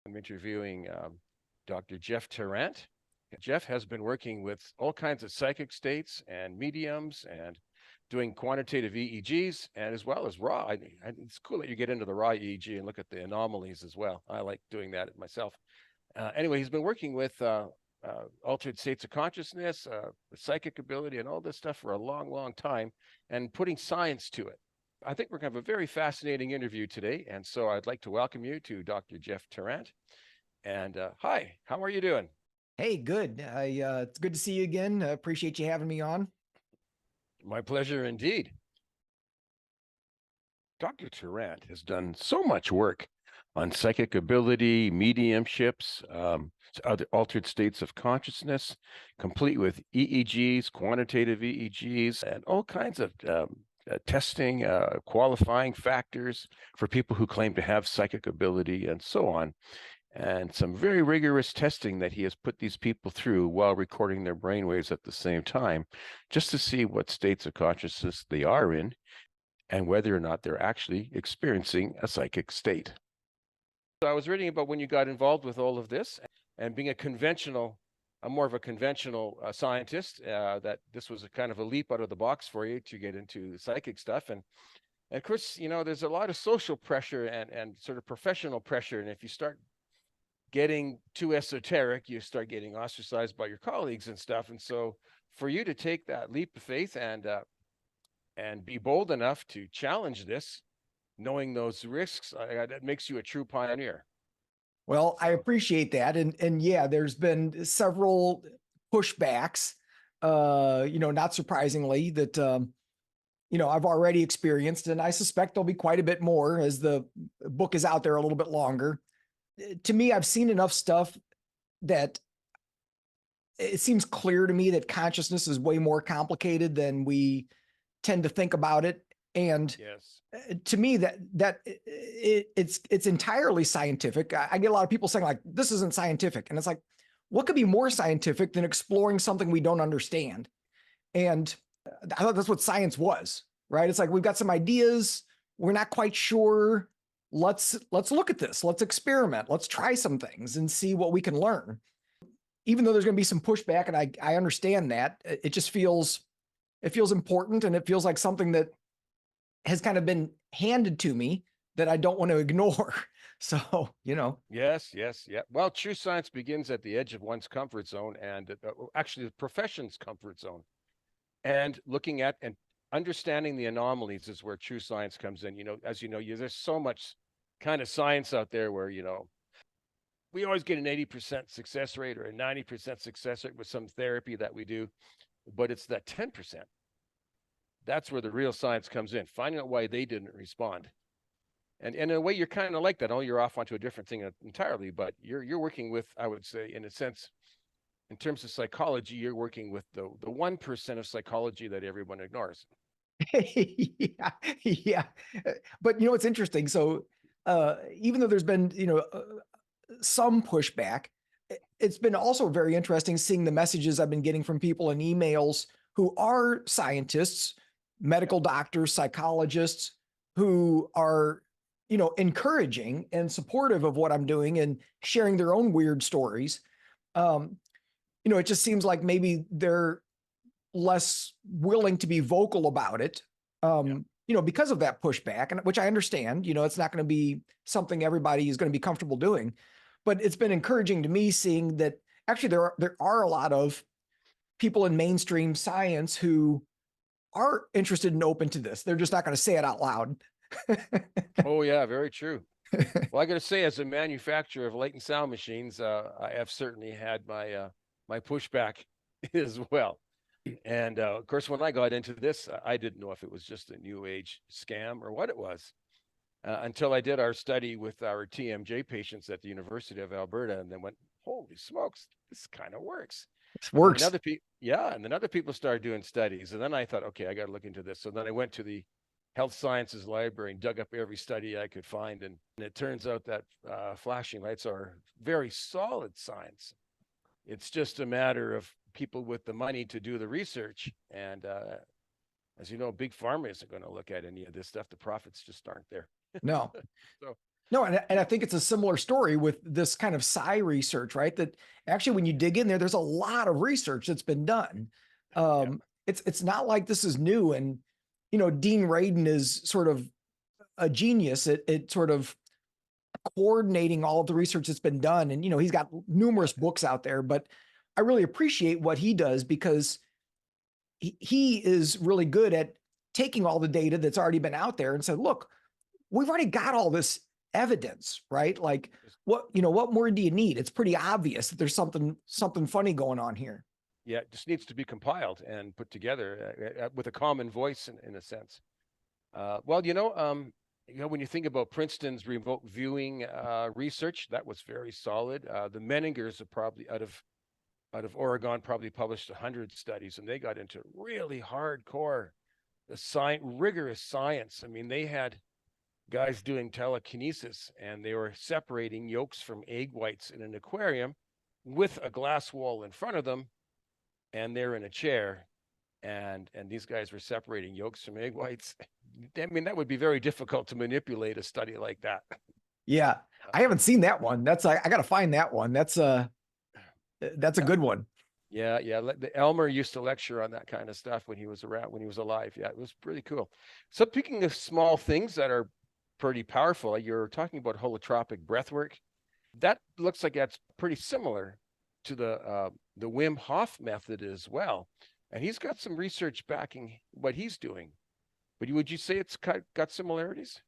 I'm interviewing Dr. Jeff Tarrant. Jeff has been working with all kinds of psychic states and mediums and doing quantitative EEGs and as well as raw. It's cool that you get into the raw EEG and look at the anomalies as well. I like doing that myself. Anyway, he's been working with altered states of consciousness, psychic ability, and all this stuff for a long, long time and putting science to it. I think we're going to have a very fascinating interview today. And so I'd like to welcome you to Dr. Jeff Tarrant. And hi, how are you doing? Hey, good. It's good to see you again. Appreciate you having me on. My pleasure indeed. Dr. Tarrant has done so much work on psychic ability, mediumships, altered states of consciousness, complete with EEGs, quantitative EEGs, and all kinds of testing, qualifying factors for people who claim to have psychic ability and so on. And some very rigorous testing that he has put these people through while recording their brainwaves at the same time, just to see what states of consciousness they are in and whether or not they're actually experiencing a psychic state. So I was reading about when you got involved with all of this and being more of a conventional scientist, that this was a kind of a leap out of the box for you to get into the psychic stuff. And of course, there's a lot of social pressure and sort of professional pressure. And if you start getting too esoteric, you start getting ostracized by your colleagues and stuff. And so for you to take that leap of faith and be bold enough to challenge this, knowing those risks, that makes you a true pioneer. Well, I appreciate that. And yeah, there's been several pushbacks, not surprisingly that, I've already experienced, and I suspect there'll be quite a bit more as the book is out there a little bit longer. To me, I've seen enough stuff that it seems clear to me that consciousness is way more complicated than we tend to think about it. And yes, to me, it's entirely scientific. I get a lot of people saying like, this isn't scientific. And it's like, what could be more scientific than exploring something we don't understand? And I thought that's what science was, right? It's like, we've got some ideas. We're not quite sure. Let's look at this. Let's experiment. Let's try some things and see what we can learn. Even though there's going to be some pushback, and I understand that, it just feels important, and it feels like something that has kind of been handed to me that I don't want to ignore. So, Yes, yeah. Well, true science begins at the edge of one's comfort zone and actually the profession's comfort zone. And looking at and understanding the anomalies is where true science comes in. As there's so much kind of science out there where, we always get an 80% success rate or a 90% success rate with some therapy that we do, but it's that 10%. That's where the real science comes in, finding out why they didn't respond. And in a way, you're kind of like that. Oh, you're off onto a different thing entirely, but you're working with, I would say, in a sense, in terms of psychology, you're working with the 1% of psychology that everyone ignores. yeah. But it's interesting. So even though there's been, some pushback, it's been also very interesting seeing the messages I've been getting from people in emails who are scientists, medical doctors, psychologists, who are, encouraging and supportive of what I'm doing and sharing their own weird stories. It just seems like maybe they're less willing to be vocal about it, because of that pushback, and which I understand. It's not going to be something everybody is going to be comfortable doing, but it's been encouraging to me seeing that actually there are a lot of people in mainstream science who are interested and open to this. They're just not going to say it out loud. Oh yeah, very true. Well, I got to say, as a manufacturer of light and sound machines, I have certainly had my pushback as well. And of course, when I got into this, I didn't know if it was just a new age scam or what it was, until I did our study with our TMJ patients at the University of Alberta, and then went, "Holy smokes, this kind of works." This And works. then other people started doing studies, and then I thought, okay, I got to look into this. So then I went to the health sciences library and dug up every study I could find, and it turns out that flashing lights are very solid science. It's just a matter of people with the money to do the research. And as you know, big pharma isn't going to look at any of this stuff. The profits just aren't there. No. So No, and I think it's a similar story with this kind of psi research, right? That actually, when you dig in there, there's a lot of research that's been done. Yeah. It's not like this is new. And Dean Radin is sort of a genius at sort of coordinating all of the research that's been done. And he's got numerous books out there, but I really appreciate what he does because he is really good at taking all the data that's already been out there and said, look, we've already got all this evidence, right? Like what more do you need? It's pretty obvious that there's something funny going on here. Yeah, it just needs to be compiled and put together with a common voice in a sense. Well, when you think about Princeton's remote viewing research, that was very solid. The Menningers are probably out of Oregon probably published 100 studies, and they got into really hardcore, rigorous science. I mean, they had guys doing telekinesis, and they were separating yolks from egg whites in an aquarium with a glass wall in front of them, and they're in a chair, and these guys were separating yolks from egg whites. I mean, that would be very difficult to manipulate a study like that. Yeah, I haven't seen that one. I got to find that one. That's a good one. Yeah, Elmer used to lecture on that kind of stuff when he was alive. Yeah, it was pretty cool. So speaking of small things that are pretty powerful, you're talking about holotropic breath work. That looks like that's pretty similar to the Wim Hof method as well. And he's got some research backing what he's doing. But would you say it's got similarities?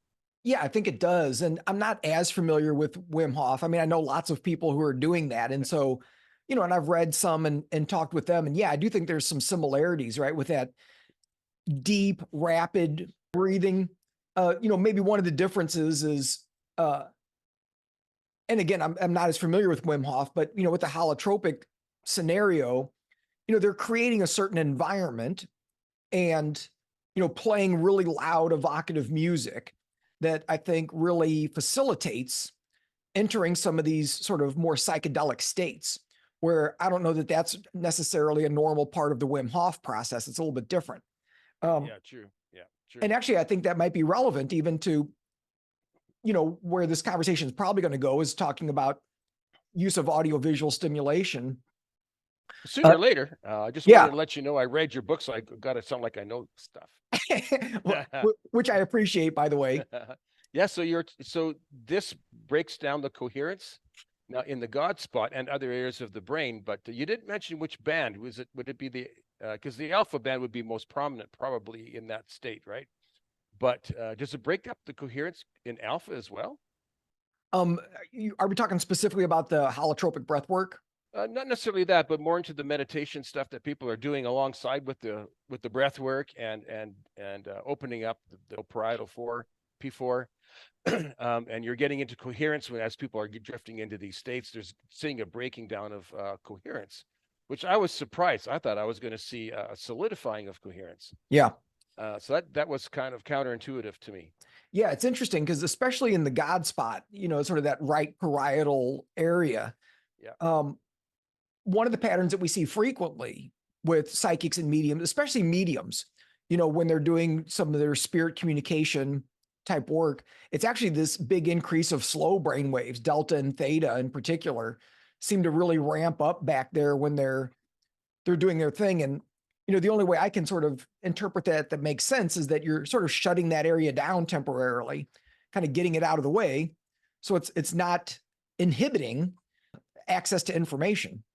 Yeah, I think it does. And I'm not as familiar with Wim Hof. I mean, I know lots of people who are doing that. And so, and I've read some and talked with them. And yeah, I do think there's some similarities, right? With that deep, rapid breathing. Maybe one of the differences is, and again, I'm not as familiar with Wim Hof, but with the holotropic scenario, they're creating a certain environment and playing really loud, evocative music that I think really facilitates entering some of these sort of more psychedelic states where I don't know that that's necessarily a normal part of the Wim Hof process. It's a little bit different. Yeah, true. Yeah, true. And actually, I think that might be relevant even to, where this conversation is probably going to go is talking about use of audiovisual stimulation. Sooner or later, I just Yeah. wanted to let you know I read your book, so I got to sound like I know stuff. Which I appreciate, by the way. Yeah, so this breaks down the coherence now in the God spot and other areas of the brain, but you didn't mention which band. Would it be the because the alpha band would be most prominent probably in that state, right? But does it break up the coherence in alpha as well? Are we talking specifically about the holotropic breath work? Not necessarily that, but more into the meditation stuff that people are doing alongside with the breath work and opening up the parietal P4, and you're getting into coherence as people are drifting into these states. There's seeing a breaking down of coherence, which I was surprised. I thought I was going to see a solidifying of coherence. Yeah. So that was kind of counterintuitive to me. Yeah, it's interesting because especially in the God spot, sort of that right parietal area. Yeah. One of the patterns that we see frequently with psychics and mediums, especially mediums, when they're doing some of their spirit communication type work, it's actually this big increase of slow brain waves, delta and theta in particular, seem to really ramp up back there when they're doing their thing. And the only way I can sort of interpret that makes sense is that you're sort of shutting that area down temporarily, kind of getting it out of the way, so it's not inhibiting access to information.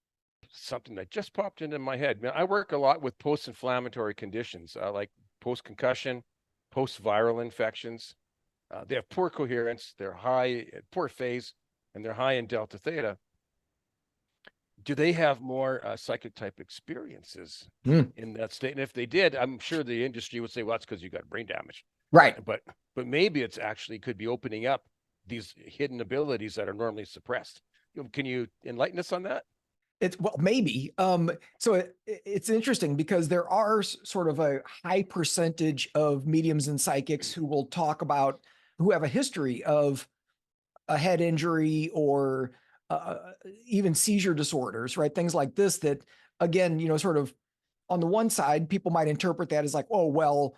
Something that just popped into my head. Man, I work a lot with post-inflammatory conditions, like post-concussion, post-viral infections. They have poor coherence, they're high, poor phase, and they're high in delta theta. Do they have more psychic type experiences in that state? And if they did, I'm sure the industry would say, well, that's because you got brain damage. Right. But maybe it's actually could be opening up these hidden abilities that are normally suppressed. Can you enlighten us on that? Well, maybe. So it's interesting because there are sort of a high percentage of mediums and psychics who will talk about who have a history of a head injury or even seizure disorders, right? Things like this that, again, sort of on the one side, people might interpret that as like, oh, well,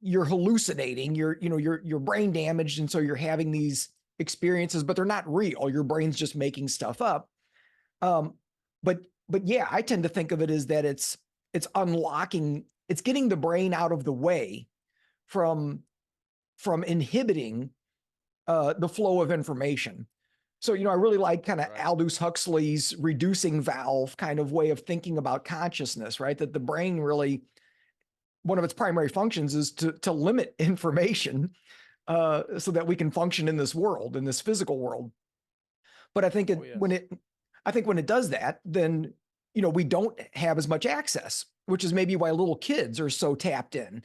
you're hallucinating, you're brain damaged. And so you're having these experiences, but they're not real. Your brain's just making stuff up. Um, but yeah, I tend to think of it as that it's unlocking, it's getting the brain out of the way from inhibiting the flow of information. So, I really like kind of Right. Aldous Huxley's reducing valve kind of way of thinking about consciousness, right? That the brain really, one of its primary functions is to limit information so that we can function in this world, in this physical world. But I think Oh, yes. when it does that, then, we don't have as much access, which is maybe why little kids are so tapped in,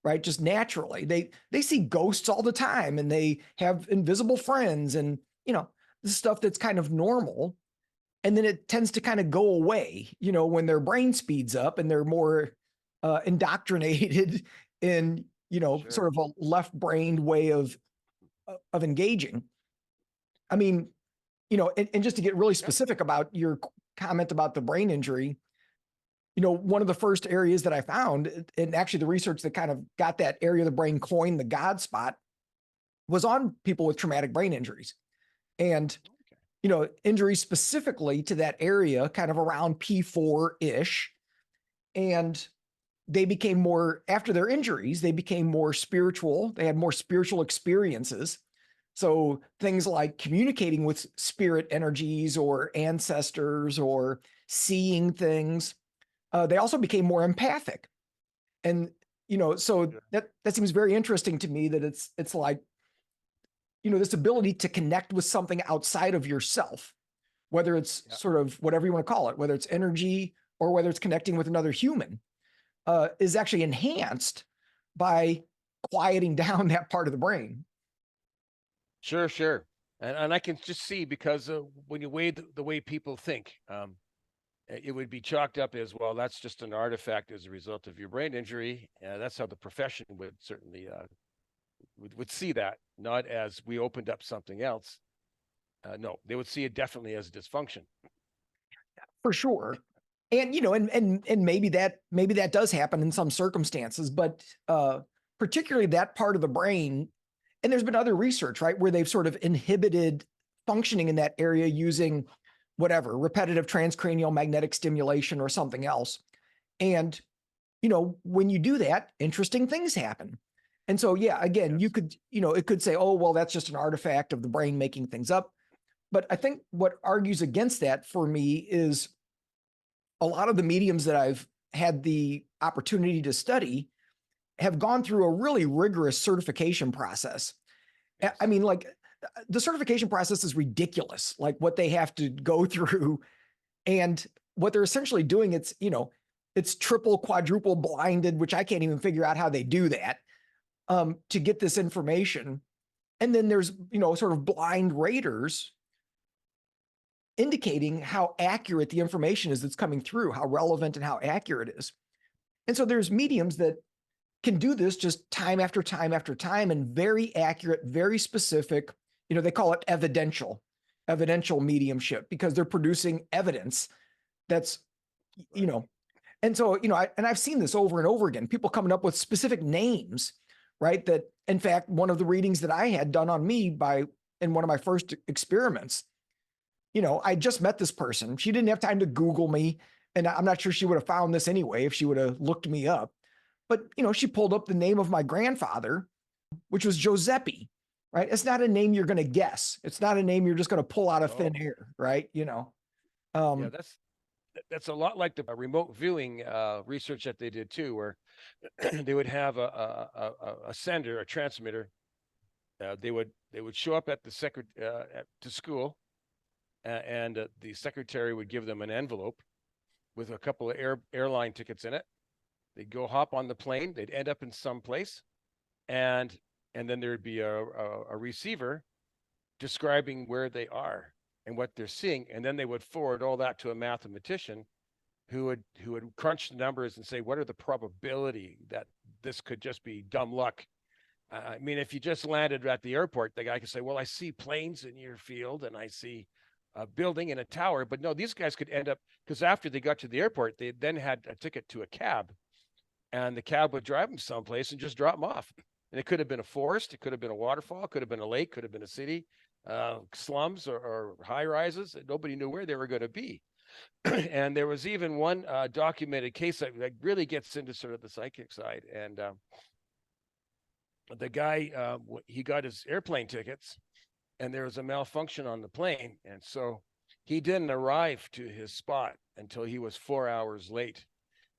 right? Just naturally, they see ghosts all the time, and they have invisible friends, and this stuff that's kind of normal. And then it tends to kind of go away, when their brain speeds up and they're more indoctrinated in, sort Sure. of a left-brained way of engaging. I mean, and just to get really Yep. specific about your comment about the brain injury, one of the first areas that I found, and actually the research that kind of got that area of the brain coined the God spot, was on people with traumatic brain injuries. And, Okay. injuries specifically to that area, kind of around P4-ish. And they became more, after their injuries, they became more spiritual. They had more spiritual experiences. So things like communicating with spirit energies or ancestors or seeing things. They also became more empathic. And, so Sure. that seems very interesting to me, that it's like, this ability to connect with something outside of yourself, whether it's Yeah. sort of whatever you want to call it, whether it's energy or whether it's connecting with another human, is actually enhanced by quieting down that part of the brain. Sure, sure. And I can just see, because when you weigh the way people think, it would be chalked up as, well, that's just an artifact as a result of your brain injury. That's how the profession would certainly would see that, not as we opened up something else. No, they would see it definitely as a dysfunction. For sure. And and maybe that does happen in some circumstances, but particularly that part of the brain, and there's been other research, right, where they've sort of inhibited functioning in that area using whatever, repetitive transcranial magnetic stimulation or something else. And when you do that, interesting things happen. And so, yeah, again, you Yes. could, it could say, oh, well, that's just an artifact of the brain making things up. But I think what argues against that for me is a lot of the mediums that I've had the opportunity to study have gone through a really rigorous certification process. I Yes. mean, like, the certification process is ridiculous, like what they have to go through. And what they're essentially doing, it's triple, quadruple blinded, which I can't even figure out how they do that, to get this information. And then there's, sort of blind raters indicating how accurate the information is that's coming through, how relevant and how accurate it is. And so there's mediums that can do this just time after time after time, and very accurate, very specific. They call it evidential mediumship, because they're producing evidence that's, you Right. know, and so, I've seen this over and over again, people coming up with specific names, right? That, in fact, one of the readings that I had done on me in one of my first experiments, I just met this person. She didn't have time to Google me. And I'm not sure she would have found this anyway if she would have looked me up. But, she pulled up the name of my grandfather, which was Giuseppe, right? It's not a name you're going to guess. It's not a name you're just going to pull out of thin No. air, right? Yeah, Um, that's a lot like the remote viewing research that they did too, where they would have a sender, a transmitter. They would show up at the to school, and the secretary would give them an envelope with a couple of airline tickets in it. They'd go hop on the plane. They'd end up in some place, and then there'd be a receiver describing where they are and what they're seeing, and then they would forward all that to a mathematician who would crunch the numbers and say, what are the probability that this could just be dumb luck. I mean, if you just landed at the airport, the guy could say, well, I see planes in your field and I see a building and a tower. But no, these guys could end up, because after they got to the airport, they then had a ticket to a cab, and the cab would drive them someplace and just drop them off. And it could have been a forest, it could have been a waterfall, it could have been a lake, could have been a city, slums or high rises. Nobody knew where they were going to be. And there was even one documented case that really gets into sort of the psychic side. And the guy, he got his airplane tickets, and there was a malfunction on the plane. And so he didn't arrive to his spot until he was 4 hours late.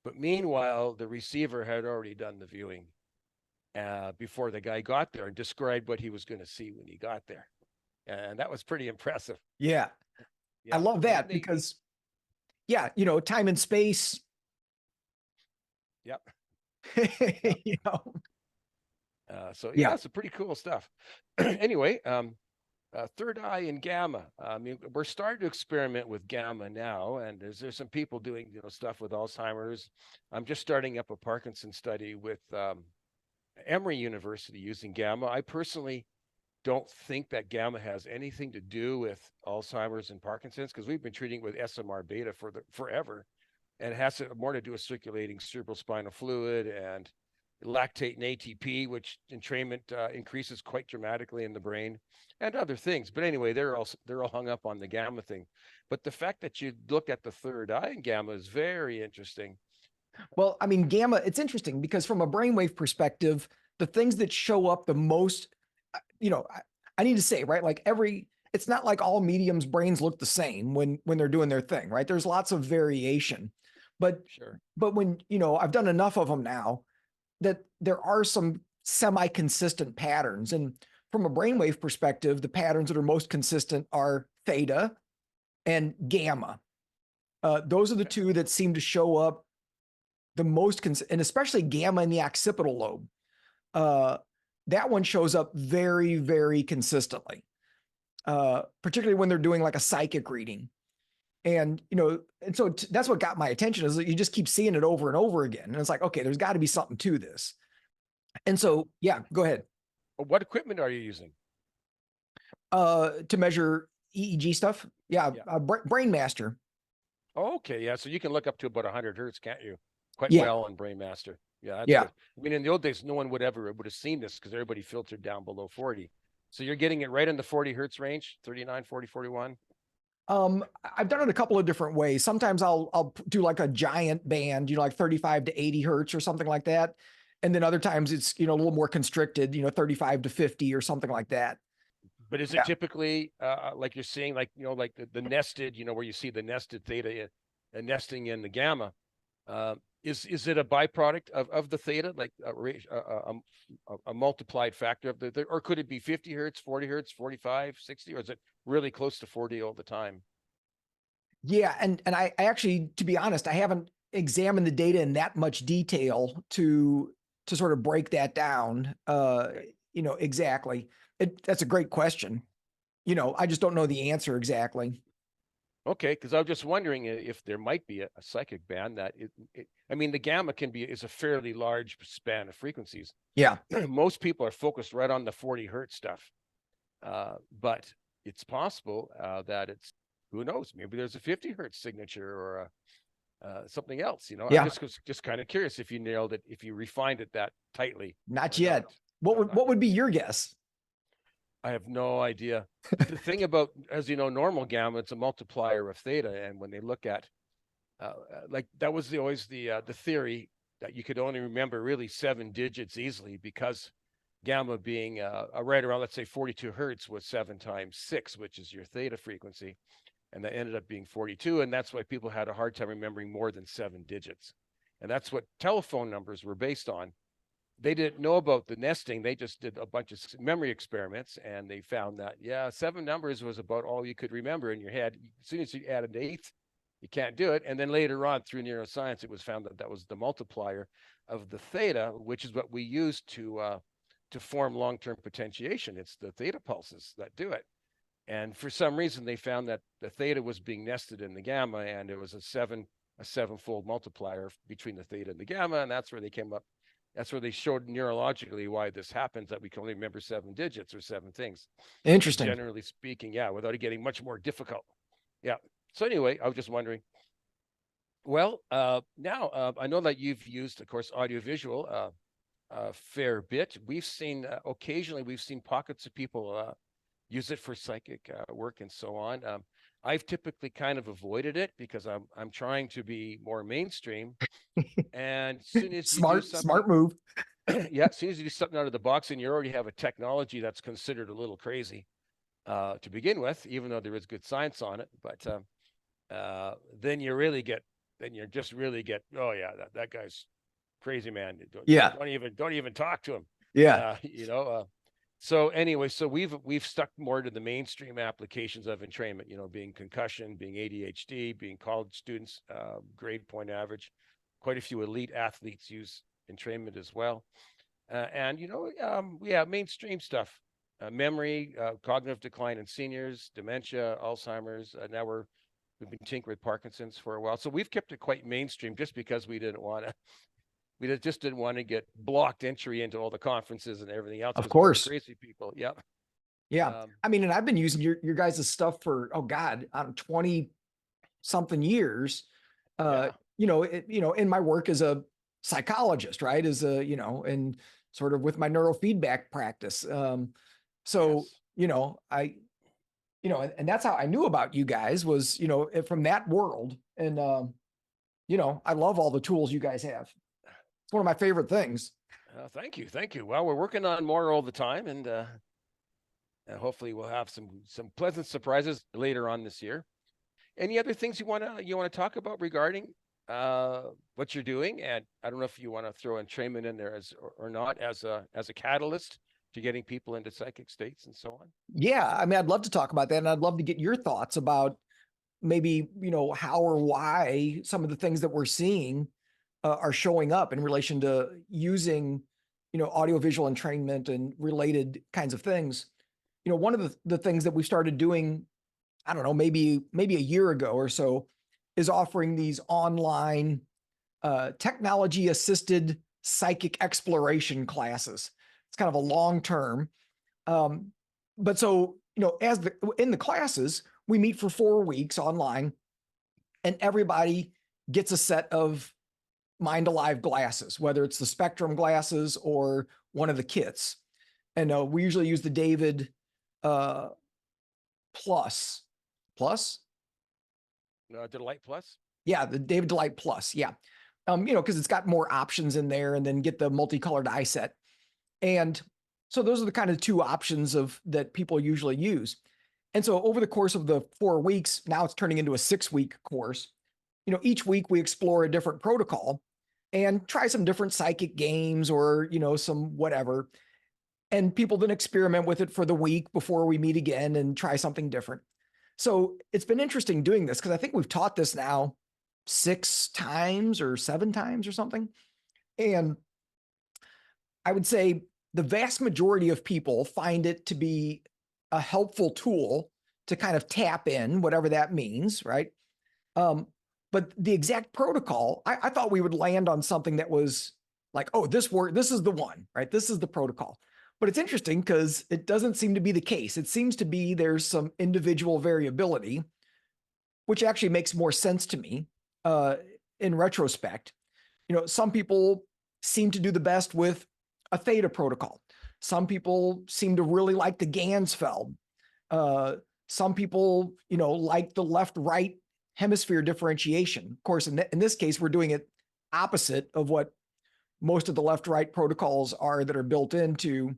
But meanwhile, the receiver had already done the viewing before the guy got there and described what he was going to see when he got there. And that was pretty impressive. Yeah. Yeah. I love that because, yeah, you know, time and space. Yep. You know. So yeah, it's pretty cool stuff. Anyway, third eye and gamma. I mean, we're starting to experiment with gamma now, and there's some people doing stuff with Alzheimer's. I'm just starting up a Parkinson's study with Emory University using gamma. I personally don't think that gamma has anything to do with Alzheimer's and Parkinson's, because we've been treating with SMR beta for forever, and it has more to do with circulating cerebrospinal fluid and lactate and ATP, which entrainment increases quite dramatically in the brain, and other things. But anyway, they're all hung up on the gamma thing. But the fact that you look at the third eye in gamma is very interesting. Well, I mean, gamma, it's interesting because from a brainwave perspective, the things that show up the most, I need to say, right? Like it's not like all mediums' brains look the same when they're doing their thing, right? There's lots of variation. But Sure. But when, I've done enough of them now that there are some semi-consistent patterns. And from a brainwave perspective, the patterns that are most consistent are theta and gamma. Those are the two that seem to show up the most, and especially gamma in the occipital lobe. That one shows up very, very consistently, particularly when they're doing like a psychic reading. And, so that's what got my attention, is that you just keep seeing it over and over again. And it's like, okay, there's got to be something to this. And so, yeah, go ahead. What equipment are you using? To measure EEG stuff? Yeah. BrainMaster. Oh, okay, yeah. So you can look up to about 100 hertz, can't you? Quite Yeah. well on BrainMaster. Yeah, that's Yeah. good. I mean, in the old days, no one would have seen this because everybody filtered down below 40. So you're getting it right in the 40 hertz range, 39, 40, 41. I've done it a couple of different ways. Sometimes I'll do like a giant band, like 35 to 80 hertz or something like that. And then other times it's, a little more constricted, 35 to 50 or something like that. But is it typically like you're seeing, like, like the nested, where you see the nested theta nesting in the gamma? Is it a byproduct of the theta, like a multiplied factor of the, or could it be 50 hertz, 40 hertz, 45, 60, or is it really close to 40 all the time? Yeah. And I actually, to be honest, I haven't examined the data in that much detail to sort of break that down, exactly. That's a great question. I just don't know the answer exactly. Okay, because I was just wondering if there might be a psychic band that I mean, the gamma is a fairly large span of frequencies. Yeah. Most people are focused right on the 40 hertz stuff, but it's possible that who knows, maybe there's a 50 hertz signature or something else. Yeah. I'm just kind of curious if you nailed it, if you refined it that tightly. Not yet. What would be your guess? I have no idea. The thing about, as you know, normal gamma, it's a multiplier of theta. And when they look at, like, that was always the theory that you could only remember really 7 digits easily, because gamma being right around, let's say 42 hertz was 7 times 6, which is your theta frequency. And that ended up being 42. And that's why people had a hard time remembering more than 7 digits. And that's what telephone numbers were based on. They didn't know about the nesting. They just did a bunch of memory experiments, and they found that, 7 numbers was about all you could remember in your head. As soon as you add an 8th, you can't do it. And then later on, through neuroscience, it was found that that was the multiplier of the theta, which is what we use to form long-term potentiation. It's the theta pulses that do it. And for some reason, they found that the theta was being nested in the gamma, and it was a sevenfold multiplier between the theta and the gamma. And that's where they came up. That's where they showed neurologically why this happens, that we can only remember 7 digits or 7 things. Interesting. Generally speaking, without it getting much more difficult. Yeah. So anyway, I was just wondering. Well, now I know that you've used, of course, audiovisual a fair bit. We've seen occasionally we've seen pockets of people use it for psychic work and so on. I've typically kind of avoided it because I'm trying to be more mainstream. And as soon as you do something, Smart move. yeah, as soon as you do something out of the box and you already have a technology that's considered a little crazy to begin with, even though there is good science on it, but then you just really get, oh yeah, that guy's crazy, man. Yeah. Don't even talk to him. Yeah. So anyway, so we've stuck more to the mainstream applications of entrainment, being concussion, being ADHD, being college students, grade point average. Quite a few elite athletes use entrainment as well. And mainstream stuff, memory, cognitive decline in seniors, dementia, Alzheimer's. Now we've been tinkering with Parkinson's for a while. So we've kept it quite mainstream just because we just didn't want to get blocked entry into all the conferences and everything else. Of Because we have course. crazy people. Yeah. Yeah. I mean, and I've been using your guys' stuff for, 20 something years. Yeah. In my work as a psychologist, right? And sort of with my neurofeedback practice. So, Yes. and that's how I knew about you guys was, from that world. And, I love all the tools you guys have. It's one of my favorite things. Thank you. Thank you. Well, we're working on more all the time, and hopefully we'll have some pleasant surprises later on this year. Any other things you want to talk about regarding what you're doing? And I don't know if you want to throw entrainment in there or not as a catalyst to getting people into psychic states and so on. Yeah. I mean, I'd love to talk about that. And I'd love to get your thoughts about maybe, how or why some of the things that we're seeing are showing up in relation to using, audiovisual entrainment and related kinds of things. One of the things that we started doing, I don't know, maybe a year ago or so, is offering these online technology assisted psychic exploration classes. It's kind of a long term. But so, in the classes, we meet for 4 weeks online, and everybody gets a set of Mind Alive glasses, whether it's the Spectrum glasses or one of the kits. And we usually use the David Plus. Delight Plus. Yeah, the David Delight Plus. Yeah. Because it's got more options in there, and then get the multicolored Eyeset. And so those are the kind of 2 options that people usually use. And so over the course of the 4 weeks, now it's turning into a 6-week course. Each week we explore a different protocol and try some different psychic games or, some whatever. And people then experiment with it for the week before we meet again and try something different. So it's been interesting doing this because I think we've taught this now 6 times or 7 times or something. And I would say the vast majority of people find it to be a helpful tool to kind of tap in, whatever that means, right? But the exact protocol, I thought we would land on something that was like, oh, this is the one, right? This is the protocol. But it's interesting because it doesn't seem to be the case. It seems to be there's some individual variability, which actually makes more sense to me in retrospect. Some people seem to do the best with a Theta protocol. Some people seem to really like the Ganzfeld. Some people, like the left-right hemisphere differentiation. Of course, in this case, we're doing it opposite of what most of the left-right protocols are that are built into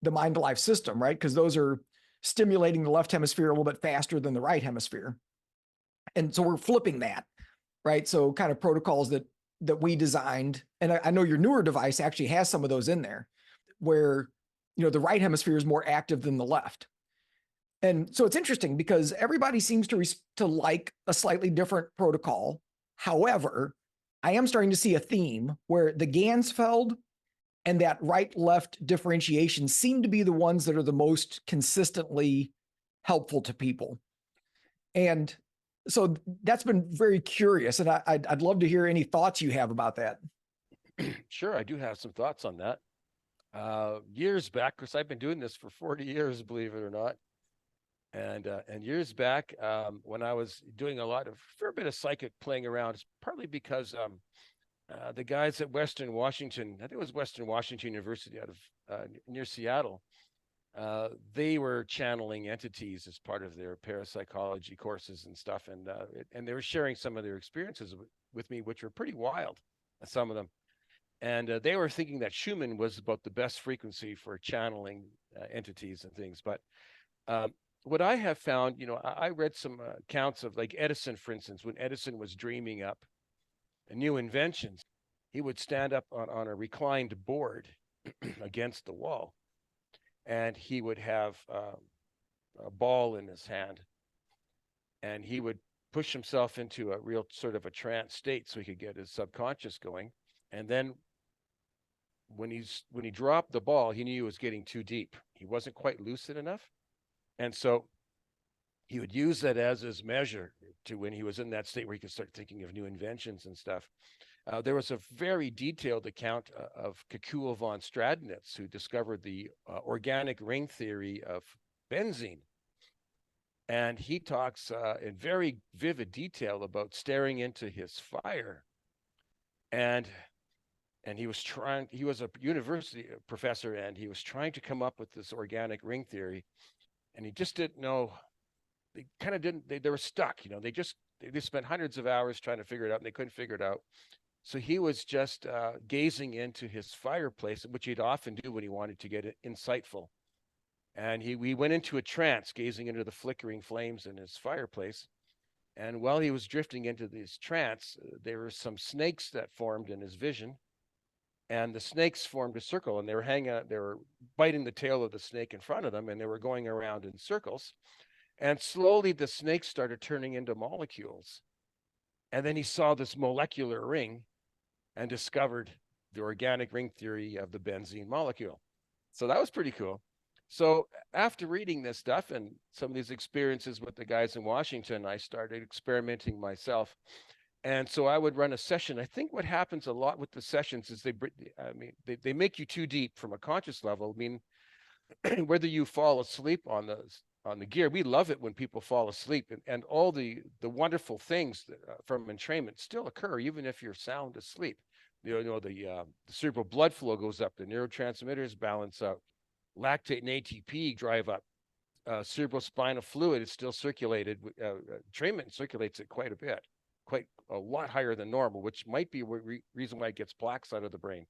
the Mind Alive system, right? Because those are stimulating the left hemisphere a little bit faster than the right hemisphere. And so we're flipping that, right? So kind of protocols that we designed, and I know your newer device actually has some of those in there, where the right hemisphere is more active than the left. And so it's interesting because everybody seems to like a slightly different protocol. However, I am starting to see a theme where the Ganzfeld and that right-left differentiation seem to be the ones that are the most consistently helpful to people. And so that's been very curious, and I'd love to hear any thoughts you have about that. Sure, I do have some thoughts on that. Years back, because I've been doing this for 40 years, believe it or not. And years back, when I was doing a fair bit of psychic playing around, it's partly because the guys at Western Washington, I think it was Western Washington University out of near Seattle, they were channeling entities as part of their parapsychology courses and stuff, and they were sharing some of their experiences with me, which were pretty wild, some of them. And they were thinking that Schumann was about the best frequency for channeling entities and things. But what I have found, I read some accounts of like Edison, for instance, when Edison was dreaming up new inventions, he would stand up on a reclined board against the wall, and he would have a ball in his hand, and he would push himself into a real sort of a trance state so he could get his subconscious going. And then when he dropped the ball, he knew he was getting too deep. He wasn't quite lucid enough. And so he would use that as his measure to when he was in that state where he could start thinking of new inventions and stuff. There was a very detailed account of Kekuo von Stradnitz, who discovered the organic ring theory of benzene. And he talks in very vivid detail about staring into his fire. And he was a university professor, and he was trying to come up with this organic ring theory. And he just didn't know. They kind of didn't, they were stuck, they spent hundreds of hours trying to figure it out, and they couldn't figure it out. So he was just gazing into his fireplace, which he'd often do when he wanted to get insightful. And we went into a trance, gazing into the flickering flames in his fireplace. And while he was drifting into this trance, there were some snakes that formed in his vision. And the snakes formed a circle, and they were biting the tail of the snake in front of them, and they were going around in circles. And slowly the snakes started turning into molecules. And then he saw this molecular ring and discovered the organic ring theory of the benzene molecule. So that was pretty cool. So after reading this stuff and some of these experiences with the guys in Washington, I started experimenting myself. And so I would run a session. I think what happens a lot with the sessions is they make you too deep from a conscious level. I mean, whether you fall asleep on the gear, we love it when people fall asleep, and all the wonderful things that, from entrainment still occur even if you're sound asleep. The cerebral blood flow goes up, the neurotransmitters balance out, lactate and ATP drive up, cerebrospinal fluid is still circulated. Entrainment circulates it quite a lot higher than normal, which might be a reason why it gets plaques out of the brain.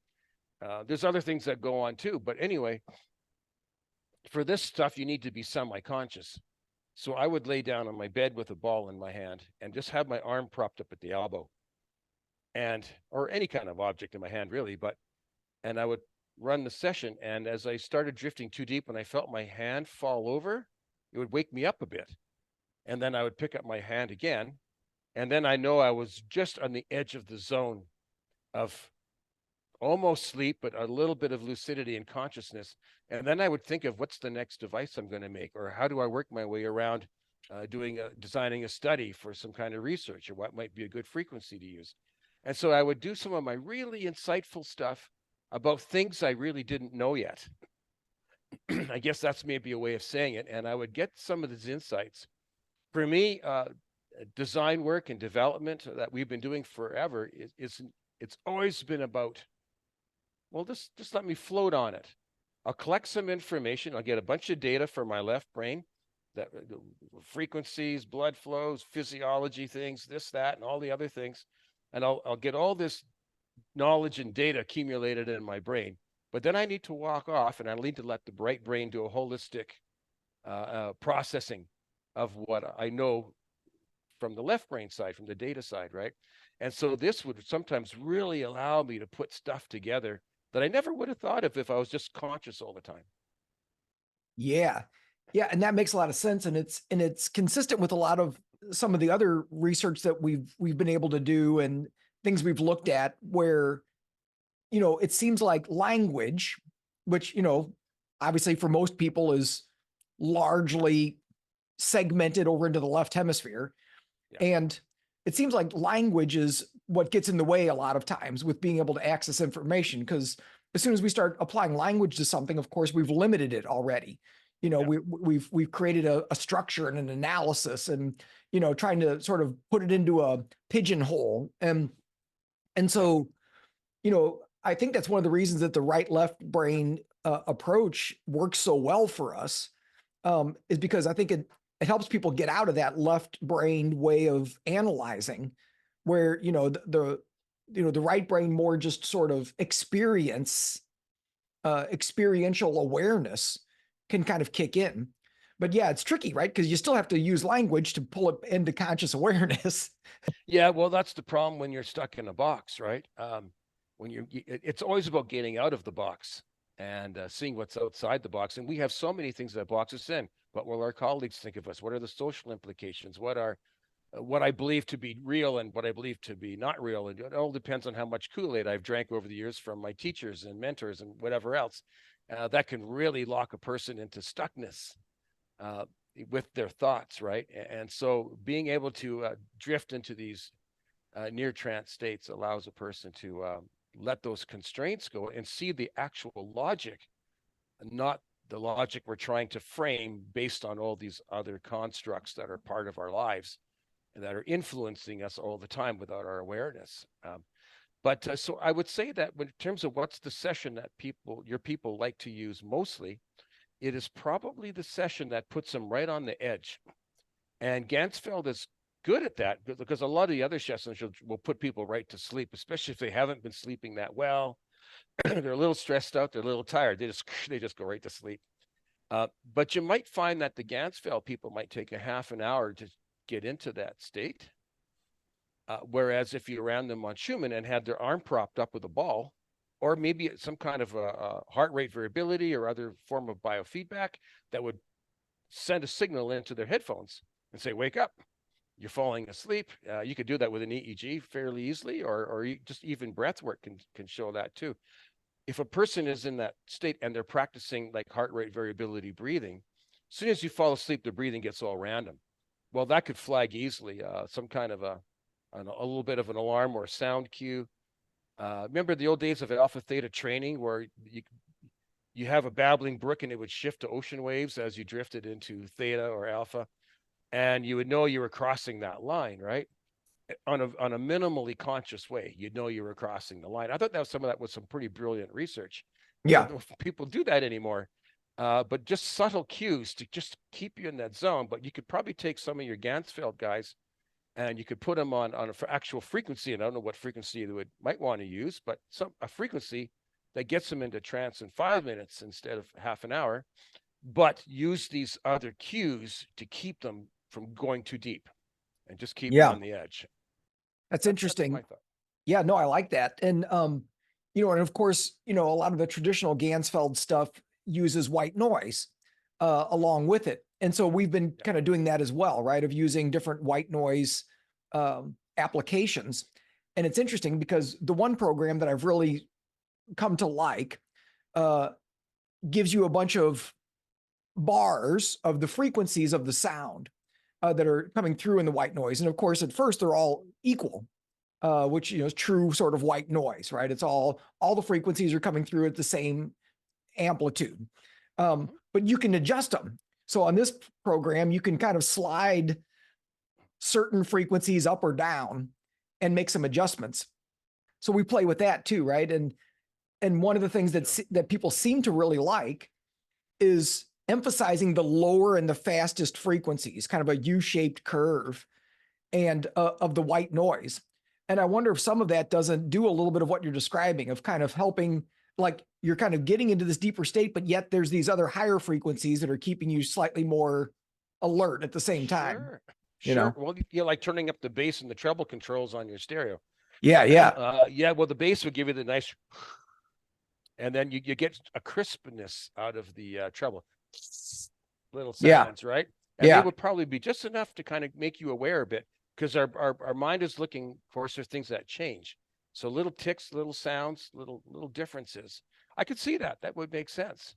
There's other things that go on too, but anyway, for this stuff, you need to be semi-conscious. So I would lay down on my bed with a ball in my hand and just have my arm propped up at the elbow, or any kind of object in my hand, really. And I would run the session. And as I started drifting too deep, and I felt my hand fall over, it would wake me up a bit. And then I would pick up my hand again. And then I know I was just on the edge of the zone of almost sleep, but a little bit of lucidity and consciousness. And then I would think of what's the next device I'm going to make, or how do I work my way around designing a study for some kind of research, or what might be a good frequency to use. And so I would do some of my really insightful stuff about things I really didn't know yet. I guess that's maybe a way of saying it. And I would get some of these insights. For me, design work and development that we've been doing forever it's always been about, well, just let me float on it. I'll collect some information. I'll get a bunch of data from my left brain, that frequencies, blood flows, physiology things, this, that, and all the other things. And I'll get all this knowledge and data accumulated in my brain. But then I need to walk off, and I need to let the right brain do a holistic processing of what I know from the left brain side, from the data side, right? And so this would sometimes really allow me to put stuff together that I never would have thought of if I was just conscious all the time. Yeah. Yeah. And that makes a lot of sense. And it's consistent with a lot of some of the other research that we've been able to do and things we've looked at where, it seems like language, which, obviously for most people is largely segmented over into the left hemisphere. Yeah. And it seems like language is what gets in the way a lot of times with being able to access information, because as soon as we start applying language to something, of course, we've limited it already. Yeah. We've created a structure and an analysis and, trying to sort of put it into a pigeonhole. And so I think that's one of the reasons that the right-left brain approach works so well for us, is because I think it helps people get out of that left-brained way of analyzing, where the right brain more just sort of experiential awareness can kind of kick in. But yeah, it's tricky, right? Because you still have to use language to pull it into conscious awareness. Yeah, well, that's the problem when you're stuck in a box, right? When it's always about getting out of the box and seeing what's outside the box. And we have so many things that box us in. What will our colleagues think of us? What are the social implications? What I believe to be real and what I believe to be not real? And it all depends on how much Kool-Aid I've drank over the years from my teachers and mentors and whatever else. That can really lock a person into stuckness. With their thoughts, right? And so being able to drift into these near trance states allows a person to let those constraints go and see the actual logic, not the logic we're trying to frame based on all these other constructs that are part of our lives and that are influencing us all the time without our awareness. So I would say that in terms of what's the session that your people like to use mostly, it is probably the session that puts them right on the edge. And Ganzfeld is good at that because a lot of the other sessions will put people right to sleep, especially if they haven't been sleeping that well. They're a little stressed out. They're a little tired. They just go right to sleep. But you might find that the Ganzfeld people might take a half an hour to get into that state. Whereas if you ran them on Schumann and had their arm propped up with a ball, or maybe some kind of a heart rate variability or other form of biofeedback that would send a signal into their headphones and say, wake up, you're falling asleep. You could do that with an EEG fairly easily, or just even breath work can show that too. If a person is in that state and they're practicing like heart rate variability breathing, as soon as you fall asleep, the breathing gets all random. Well, that could flag easily some kind of a little bit of an alarm or a sound cue. Remember the old days of alpha theta training where you have a babbling brook and it would shift to ocean waves as you drifted into theta or alpha, and you would know you were crossing that line, right? On a minimally conscious way, you'd know you were crossing the line. I thought some of that was some pretty brilliant research. I Yeah. don't know if people do that anymore, but just subtle cues to just keep you in that zone. But you could probably take some of your Ganzfeld guys and you could put them on an actual frequency. And I don't know what frequency they might want to use, but a frequency that gets them into trance in 5 minutes instead of half an hour, but use these other cues to keep them from going too deep and just keep them Yeah. on the edge. That's That's interesting. my thought. Yeah, no, I like that. And and of course, a lot of the traditional Ganzfeld stuff uses white noise along with it. And so we've been kind of doing that as well, right? Of using different white noise applications. And it's interesting because the one program that I've really come to like gives you a bunch of bars of the frequencies of the sound that are coming through in the white noise. And of course, at first they're all equal, which is true sort of white noise, right? It's all the frequencies are coming through at the same amplitude, but you can adjust them. So on this program, you can kind of slide certain frequencies up or down and make some adjustments. So we play with that too, right? And one of the things that people seem to really like is emphasizing the lower and the fastest frequencies, kind of a U-shaped curve and of the white noise. And I wonder if some of that doesn't do a little bit of what you're describing of kind of helping, like you're kind of getting into this deeper state, but yet there's these other higher frequencies that are keeping you slightly more alert at the same time. Sure. Well, you like turning up the bass and the treble controls on your stereo. Yeah. Yeah. Well, the bass would give you the nice, and then you get a crispness out of the treble, little sounds, right? And they would probably be just enough to kind of make you aware a bit because our mind is looking for things that change. So little ticks, little sounds, little differences. I could see that. That would make sense.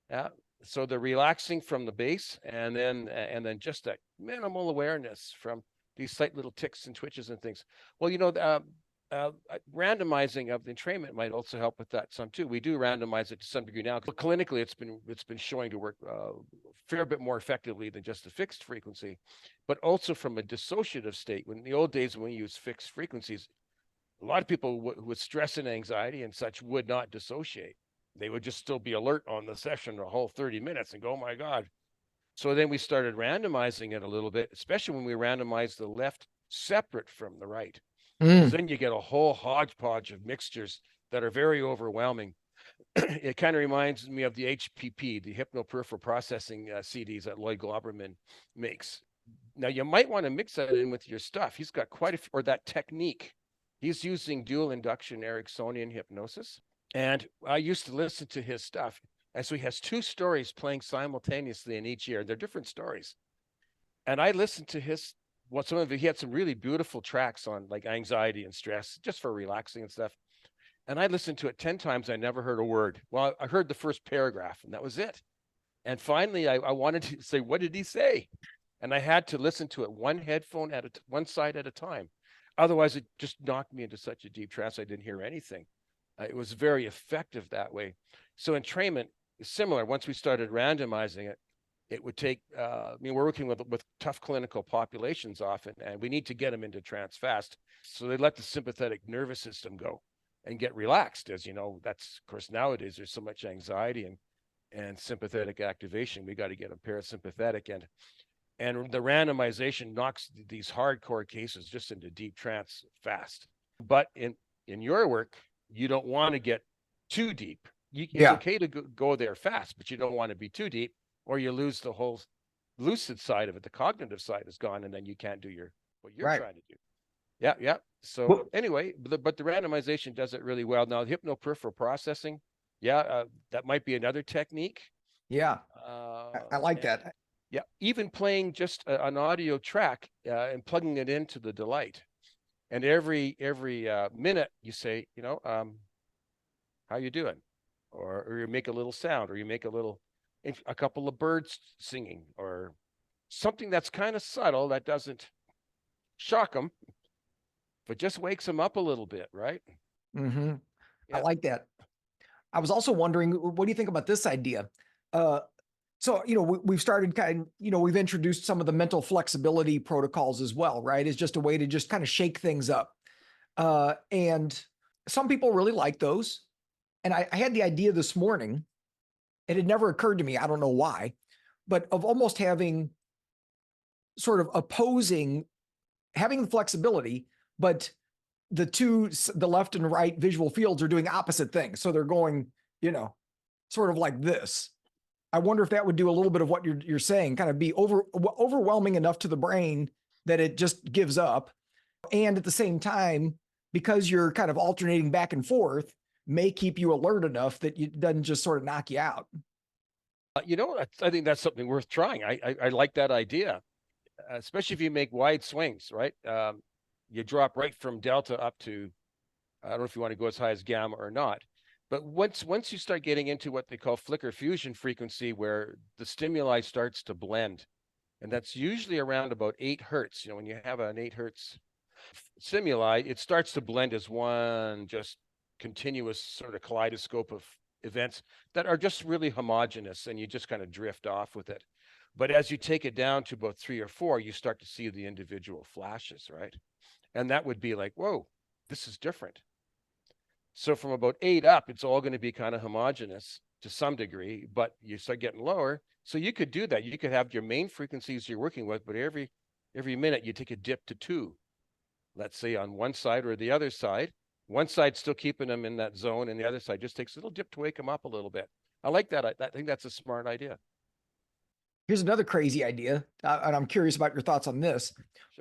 Yeah. So the relaxing from the bass and then just that minimal awareness from these slight little ticks and twitches and things. Well, randomizing of the entrainment might also help with that some too. We do randomize it to some degree now. Clinically, it's been showing to work a fair bit more effectively than just a fixed frequency, but also from a dissociative state. When in the old days when we used fixed frequencies, A lot of people with stress and anxiety and such would not dissociate. They would just still be alert on the session the whole 30 minutes and go, oh my God. So then we started randomizing it a little bit, especially when we randomized the left separate from the right, because Mm. then you get a whole hodgepodge of mixtures that are very overwhelming. It kind of reminds me of the HPP, the hypnoperipheral processing CDs that Lloyd Glauberman makes. Now you might want to mix that in with your stuff. He's got quite a or that technique. He's using dual induction Ericksonian hypnosis. And I used to listen to his stuff. And so he has two stories playing simultaneously in each ear. They're different stories. And I listened to some of it, he had some really beautiful tracks on like anxiety and stress, just for relaxing and stuff. And I listened to it 10 times. I never heard a word. Well, I heard the first paragraph and that was it. And finally, I wanted to say, what did he say? And I had to listen to it one headphone at one side at a time. Otherwise, it just knocked me into such a deep trance, I didn't hear anything. It was very effective that way. So entrainment is similar. Once we started randomizing it, it would take, we're working with tough clinical populations often, and we need to get them into trance fast. So they let the sympathetic nervous system go and get relaxed. As you know, that's, of course, nowadays there's so much anxiety and sympathetic activation. We got to get them parasympathetic, and the randomization knocks these hardcore cases just into deep trance fast. But in your work, you don't want to get too deep. It's okay to go there fast, but you don't want to be too deep, or you lose the whole lucid side of it. The cognitive side is gone, and then you can't do what you're trying to do. Yeah. So anyway, but the randomization does it really well. Now, hypnoperipheral processing, that might be another technique. Yeah, I like that. Yeah, even playing just an audio track and plugging it into the delight, and every minute you say, how you doing, or you make a little sound, or you make a couple of birds singing, or something that's kind of subtle that doesn't shock them, but just wakes them up a little bit, right? Mm-hmm. Yeah. I like that. I was also wondering, what do you think about this idea? So, we've started we've introduced some of the mental flexibility protocols as well, right? It's just a way to just kind of shake things up. And some people really like those. And I had the idea this morning, it had never occurred to me, I don't know why, but of almost having sort of having the flexibility, but the left and right visual fields are doing opposite things. So they're going, sort of like this. I wonder if that would do a little bit of what you're saying, kind of be overwhelming enough to the brain that it just gives up. And at the same time, because you're kind of alternating back and forth, may keep you alert enough that it doesn't just sort of knock you out. I think that's something worth trying. I like that idea, especially if you make wide swings, right? You drop right from delta up to, I don't know if you want to go as high as gamma or not. But once you start getting into what they call flicker fusion frequency, where the stimuli starts to blend, and that's usually around about 8 hertz. When you have an 8 hertz stimuli, it starts to blend as one just continuous sort of kaleidoscope of events that are just really homogeneous, and you just kind of drift off with it. But as you take it down to about 3 or 4, you start to see the individual flashes, right? And that would be like, whoa, this is different. So from about 8 up, it's all going to be kind of homogeneous to some degree, but you start getting lower. So you could do that. You could have your main frequencies you're working with, but every minute you take a dip to 2, let's say on one side or the other side. One side still keeping them in that zone, and the other side just takes a little dip to wake them up a little bit. I like that. I think that's a smart idea. Here's another crazy idea, and I'm curious about your thoughts on this.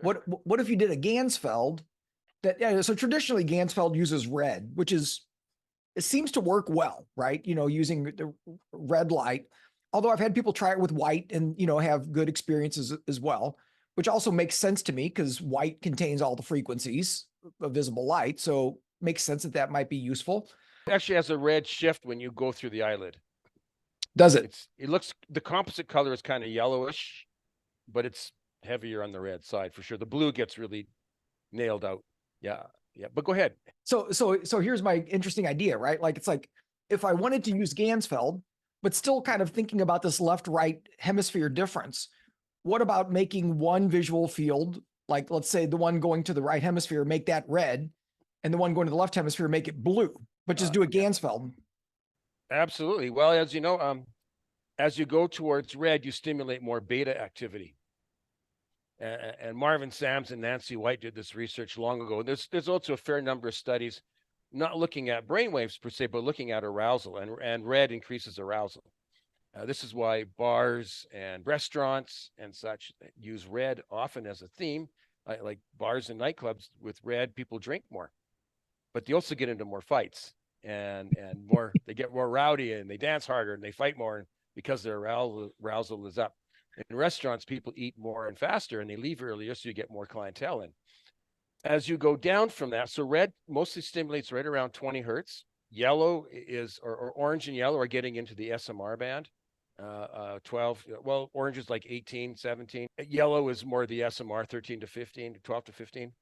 Sure. What if you did a Ganzfeld so traditionally Ganzfeld uses red, it seems to work well, right? Using the red light, although I've had people try it with white and, have good experiences as well, which also makes sense to me because white contains all the frequencies of visible light. So makes sense that might be useful. It actually has a red shift when you go through the eyelid. Does it? The composite color is kind of yellowish, but it's heavier on the red side for sure. The blue gets really nailed out. Yeah. But go ahead. So here's my interesting idea, right? Like, it's like, if I wanted to use Ganzfeld, but still kind of thinking about this left-right hemisphere difference, what about making one visual field, like let's say the one going to the right hemisphere, make that red, and the one going to the left hemisphere make it blue, but just do a Ganzfeld. Absolutely. Well, as you know, as you go towards red, you stimulate more beta activity. And Marvin Sams and Nancy White did this research long ago. There's also a fair number of studies not looking at brainwaves per se, but looking at arousal, and red increases arousal. This is why bars and restaurants and such use red often as a theme. Like bars and nightclubs with red, people drink more, but they also get into more fights and more. They get more rowdy and they dance harder and they fight more because their arousal is up. In restaurants, people eat more and faster and they leave earlier, so you get more clientele in. As you go down from that, so red mostly stimulates right around 20 hertz. Yellow is, or orange and yellow are getting into the SMR band. 12, well, orange is like 18, 17. Yellow is more the SMR, 13 to 15, 12 to 15.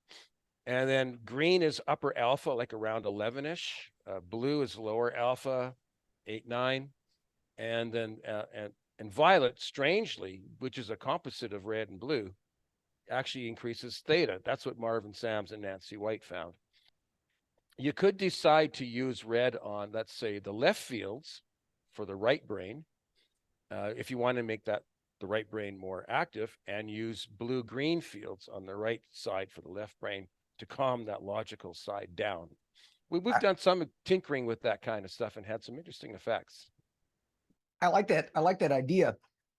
And then green is upper alpha, like around 11-ish. Blue is lower alpha, 8, 9. And then, and violet, strangely, which is a composite of red and blue, actually increases theta. That's what Marvin Sams and Nancy White found. You could decide to use red on, let's say, the left fields for the right brain, if you want to make that the right brain more active, and use blue-green fields on the right side for the left brain to calm that logical side down. We've done some tinkering with that kind of stuff and had some interesting effects. I like that. I like that idea.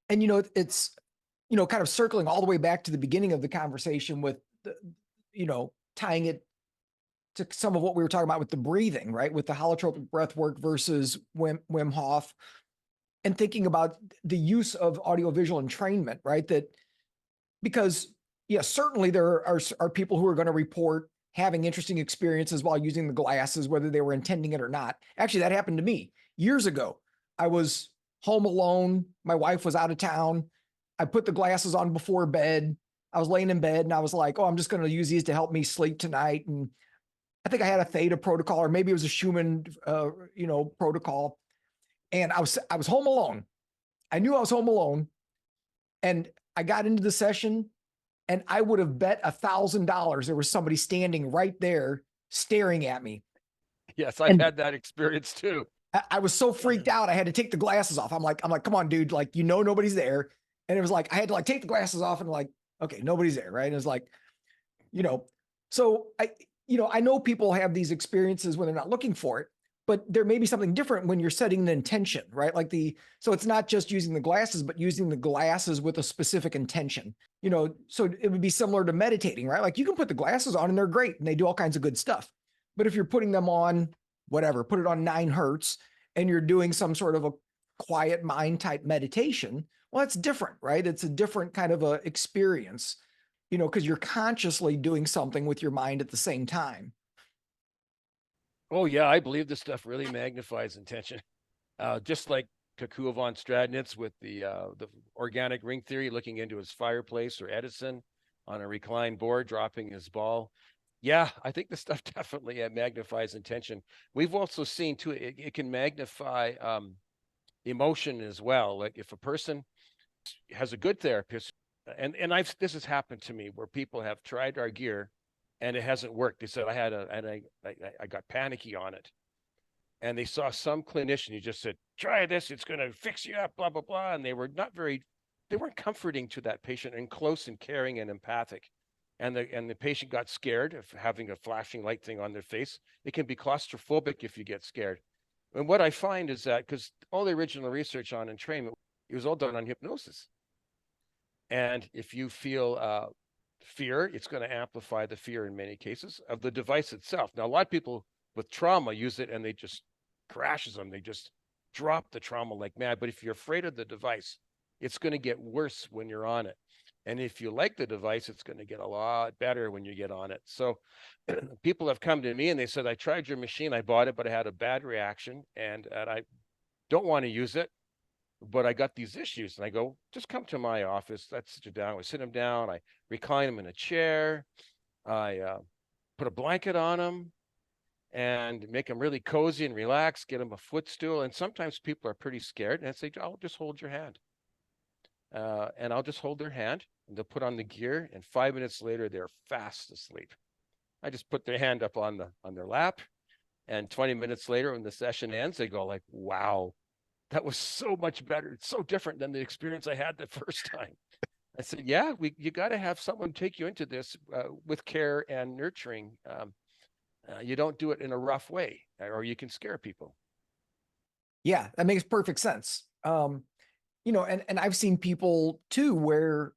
And, you know, it's, you know, kind of circling all the way back to the beginning of the conversation with, you know, tying it to some of what we were talking about with the breathing, right? With the holotropic breath work versus Wim Hof, and thinking about the use of audiovisual entrainment, right? That because, yeah, certainly there are people who are going to report having interesting experiences while using the glasses, whether they were intending it or not. Actually, that happened to me years ago. I was home alone. My wife was out of town. I put the glasses on before bed. I was laying in bed and I was like, oh, I'm just going to use these to help me sleep tonight. And I think I had a Theta protocol, or maybe it was a Schumann, you know, protocol. And I was home alone. I knew I was home alone. And I got into the session and I would have bet $1,000 there was somebody standing right there staring at me. Yes, I've had that experience too. I was so freaked out. I had to take the glasses off. I'm like, come on, dude. Like, you know, nobody's there. And it was like, I had to like take the glasses off and like, okay, nobody's there. Right. And it's like, you know, so I know people have these experiences when they're not looking for it, but there may be something different when you're setting an intention, right? Like so it's not just using the glasses, but using the glasses with a specific intention, you know, so it would be similar to meditating, right? Like you can put the glasses on and they're great and they do all kinds of good stuff. But if you're putting them on, whatever, put it on 9 hertz and you're doing some sort of a quiet mind type meditation, well, that's different, right? It's a different kind of a experience, you know, because you're consciously doing something with your mind at the same time. Oh yeah, I believe this stuff really magnifies intention. Just like Kakua von Stradnitz with the organic ring theory, looking into his fireplace, or Edison on a reclined board dropping his ball. Yeah, I think this stuff definitely magnifies intention. We've also seen too, it can magnify emotion as well. Like if a person has a good therapist, and this has happened to me where people have tried our gear and it hasn't worked. They said I got panicky on it. And they saw some clinician who just said, try this, it's going to fix you up, blah, blah, blah. And they weren't comforting to that patient and close and caring and empathic. And the patient got scared of having a flashing light thing on their face. It can be claustrophobic if you get scared. And what I find is that, because all the original research on entrainment, it was all done on hypnosis. And if you feel fear, it's going to amplify the fear in many cases of the device itself. Now, a lot of people with trauma use it and they just crashes them. They just drop the trauma like mad. But if you're afraid of the device, it's going to get worse when you're on it. And if you like the device, it's going to get a lot better when you get on it. So people have come to me and they said, I tried your machine, I bought it, but I had a bad reaction and I don't want to use it, but I got these issues. And I go, just come to my office. Let's sit you down. We sit them down. I recline them in a chair. I put a blanket on them and make them really cozy and relaxed, get them a footstool. And sometimes people are pretty scared and I say, I'll just hold your hand. And I'll just hold their hand and they'll put on the gear. And 5 minutes later, they're fast asleep. I just put their hand up on their lap, and 20 minutes later, when the session ends, they go like, "Wow, that was so much better. It's so different than the experience I had the first time." I said, "Yeah, you got to have someone take you into this with care and nurturing. You don't do it in a rough way, or you can scare people." Yeah, that makes perfect sense. And I've seen people too where,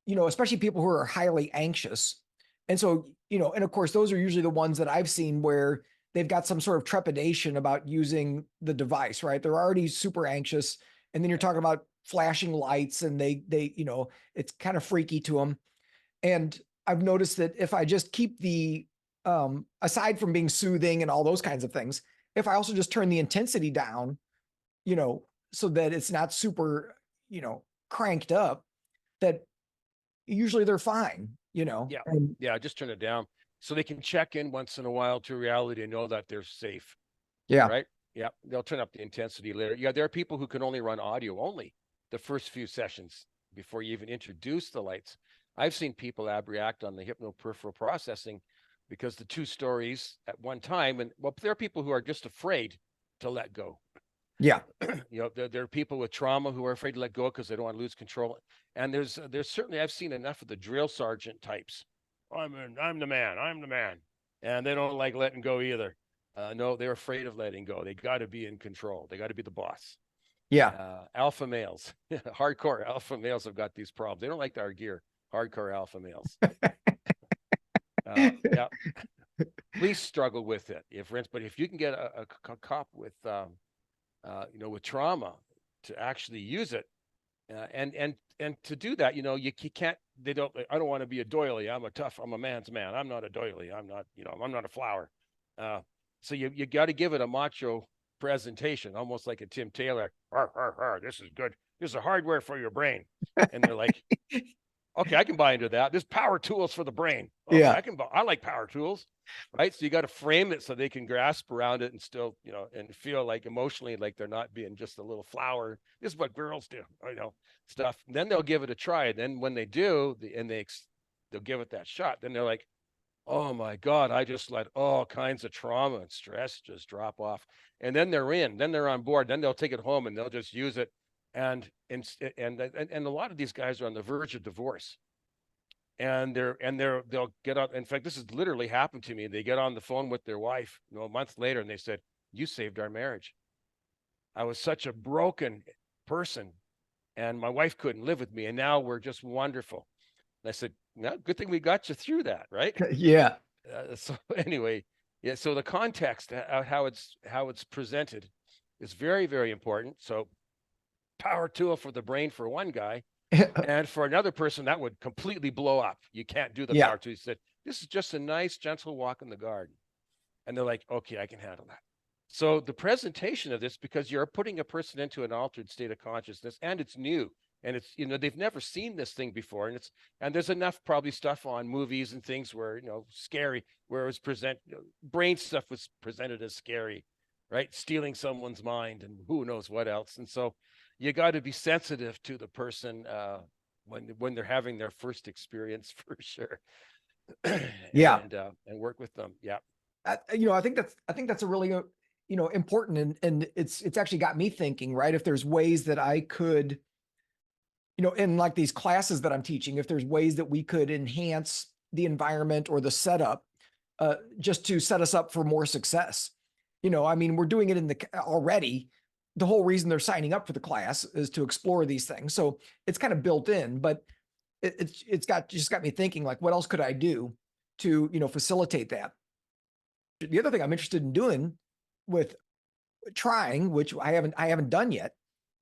especially people who are highly anxious. And so, and of course, those are usually the ones that I've seen where they've got some sort of trepidation about using the device, right? They're already super anxious. And then you're talking about flashing lights and it's kind of freaky to them. And I've noticed that if I just keep aside from being soothing and all those kinds of things, if I also just turn the intensity down, so that it's not super, cranked up, that usually they're fine. Yeah, And yeah, just turn it down so they can check in once in a while to reality and know that they're safe, yeah, right? Yeah, they'll turn up the intensity later. Yeah, there are people who can only run audio only the first few sessions before you even introduce the lights. I've seen people react on the hypnoperipheral processing because the two stories at one time, and well, there are people who are just afraid to let go. yeah, There are people with trauma who are afraid to let go because they don't want to lose control. And there's certainly, I've seen enough of the drill sergeant types. I'm the man, and they don't like letting go either. No, they're afraid of letting go. They got to be in control. They got to be the boss. yeah. Alpha males, hardcore alpha males have got these problems. They don't like our gear. Hardcore alpha males. Yeah, police struggle with it. But if you can get a cop with with trauma to actually use it, and to do that, you can't. They don't. I don't want to be a doily. I'm a man's man. I'm not a doily. I'm not a flower. So you got to give it a macho presentation, almost like a Tim Taylor. Har, har, har, this is good. This is hardware for your brain. And they're like, okay, I can buy into that. There's power tools for the brain. Okay, Yeah, I like power tools, right? So you got to frame it so they can grasp around it and still, and feel like emotionally like they're not being just a little flower. This is what girls do, stuff. And then they'll give it a try. And then when they do, they'll give it that shot. Then they're like, oh my God, I just let all kinds of trauma and stress just drop off. And then they're on board. Then they'll take it home and they'll just use it. And a lot of these guys are on the verge of divorce. And they'll get up. In fact, this has literally happened to me. They get on the phone with their wife, a month later, and they said, "You saved our marriage. I was such a broken person, and my wife couldn't live with me, and now we're just wonderful." And I said, "No, good thing we got you through that, right?" yeah, So anyway, yeah. So the context, how it's presented, is very, very important. So power tool for the brain for one guy, and for another person that would completely blow up. You can't do the yeah, power tool. He said, "This is just a nice, gentle walk in the garden," and they're like, "Okay, I can handle that." So the presentation of this, because you're putting a person into an altered state of consciousness, and it's new. And it's, they've never seen this thing before. And there's enough probably stuff on movies and things where, scary, where it was brain stuff was presented as scary, right? Stealing someone's mind and who knows what else. And so you got to be sensitive to the person when they're having their first experience for sure. yeah. And work with them. Yeah. I think that's a really, important, and it's actually got me thinking, right? If there's ways that I could, in like these classes that I'm teaching, if there's ways that we could enhance the environment or the setup, just to set us up for more success. I mean, we're doing it already. The whole reason they're signing up for the class is to explore these things. So it's kind of built in, but it's got me thinking, like, what else could I do to, facilitate that? The other thing I'm interested in doing with trying, which I haven't done yet,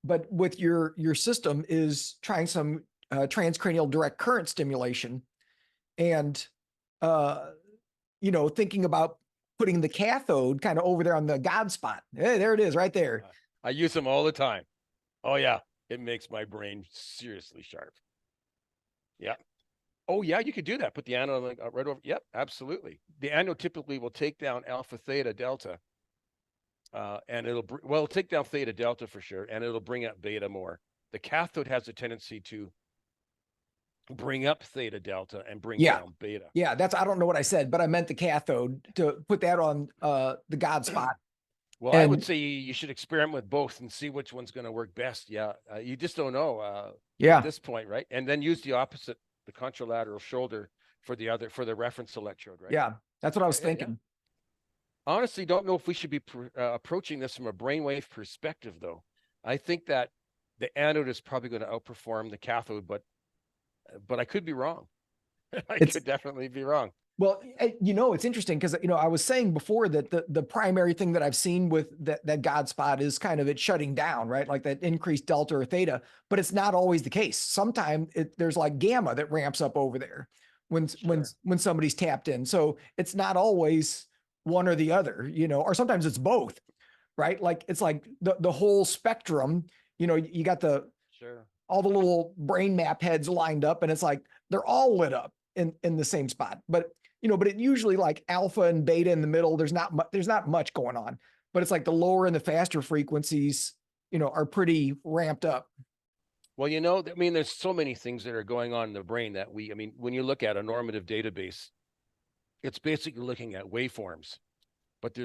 but with your system, is trying some transcranial direct current stimulation, and thinking about putting the cathode kind of over there on the God spot. Hey, there it is, right there. I use them all the time. Oh yeah, it makes my brain seriously sharp. Yeah. Oh yeah, you could do that. Put the anode right over. Yep, absolutely. The anode typically will take down alpha, theta, delta, and it'll take down theta, delta for sure, and it'll bring up beta more. The cathode has a tendency to bring up theta delta and bring Yeah. down beta. Yeah, I don't know what I said, but I meant the cathode, to put that on the God spot. Well, I would And say you should experiment with both and see which one's going to work best. Yeah, you just don't know at yeah, this point, right? And then use the opposite, the contralateral shoulder for the reference electrode, right? yeah, that's what I was Yeah, yeah. thinking. Honestly, don't know if we should be approaching this from a brainwave perspective, though. I think that the anode is probably going to outperform the cathode, but I could be wrong. I It's could definitely be wrong. Well, it's interesting because, I was saying before that the primary thing that I've seen with that God spot is kind of it shutting down, right? Like that increased delta or theta, but it's not always the case. Sometimes there's like gamma that ramps up over there Sure. when somebody's tapped in. So it's not always one or the other, or sometimes it's both, right? Like it's like the whole spectrum, you got Sure. all the little brain map heads lined up, and it's like they're all lit up in the same spot. But it usually like alpha and beta in the middle. There's not much going on, but it's like the lower and the faster frequencies, are pretty ramped up. Well, I mean, there's so many things that are going on in the brain that I mean, when you look at a normative database, it's basically looking at waveforms, but